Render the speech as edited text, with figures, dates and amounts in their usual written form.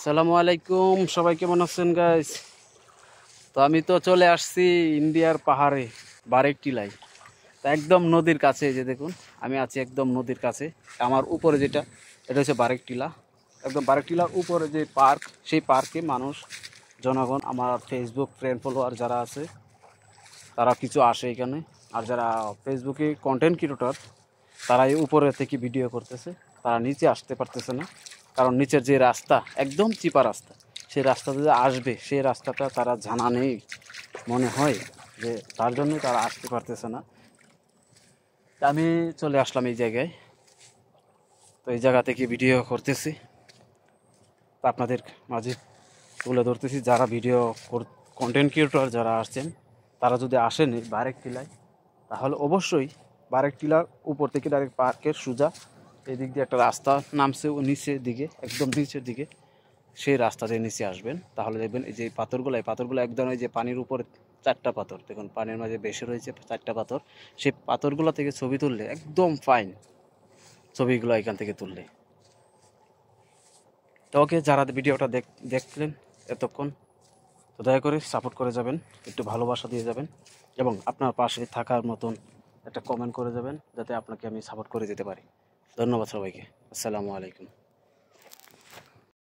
আসসালামু আলাইকুম, সবাই কেমন আছেন গাইস? তো আমি তো চলে আসছি ইন্ডিয়ার পাহাড়ে, বারেক টিলায়। তা একদম নদীর কাছে, এই যে দেখুন আমি আছি একদম নদীর কাছে। আমার উপরে যেটা, এটা হচ্ছে বারেক টিলা। একদম বারেক টিলার উপরে যে পার্ক, সেই পার্কে মানুষ, জনগণ, আমার ফেসবুক ফ্রেন্ড ফলোয়ার যারা আছে তারা কিছু আসে এখানে। আর যারা ফেসবুকে কন্টেন্ট ক্রিয়েটর, তারা এই উপরে থেকে ভিডিও করতেছে, তারা নিচে আসতে পারতেছে না। কারণ নিচের যে রাস্তা, একদম চিপা রাস্তা, সেই রাস্তাতে যে আসবে সেই রাস্তাটা তারা জানা নেই মনে হয়, যে তার জন্য তারা আসতে পারতেছে না। তা আমি চলে আসলাম এই জায়গায়। তো এই জায়গা থেকে ভিডিও করতেছি, তা আপনাদের মাঝে তুলে ধরতেছি। যারা ভিডিও কন্টেন্ট ক্রিয়েটর যারা আসছেন, তারা যদি আসেন এই বারেক টিলায়, তাহলে অবশ্যই বারেক টিলার উপর থেকে ডাইরেক্ট পার্কের সোজা এদিক দিয়ে একটা রাস্তা নামছে নিচের দিকে, একদম নিচের দিকে, সেই রাস্তা দিয়ে নিচে আসবেন। তাহলে দেখবেন এই যে এই পাথরগুলো একদম, এই যে পানির উপরে চারটা পাথর দেখুন, পানির মাঝে বেশি রয়েছে চারটা পাথর। সেই পাথরগুলো থেকে ছবি তুললে একদম ফাইন ছবিগুলো এখান থেকে তুললে। তো ওকে, যারা ভিডিওটা দেখলেন এতক্ষণ, তো দয়া করে সাপোর্ট করে যাবেন, একটু ভালোবাসা দিয়ে যাবেন, এবং আপনার পাশে থাকার মতন একটা কমেন্ট করে যাবেন, যাতে আপনাকে আমি সাপোর্ট করে যেতে পারি। ধন্যবাদ সবাইকে। আসসালামু আলাইকুম।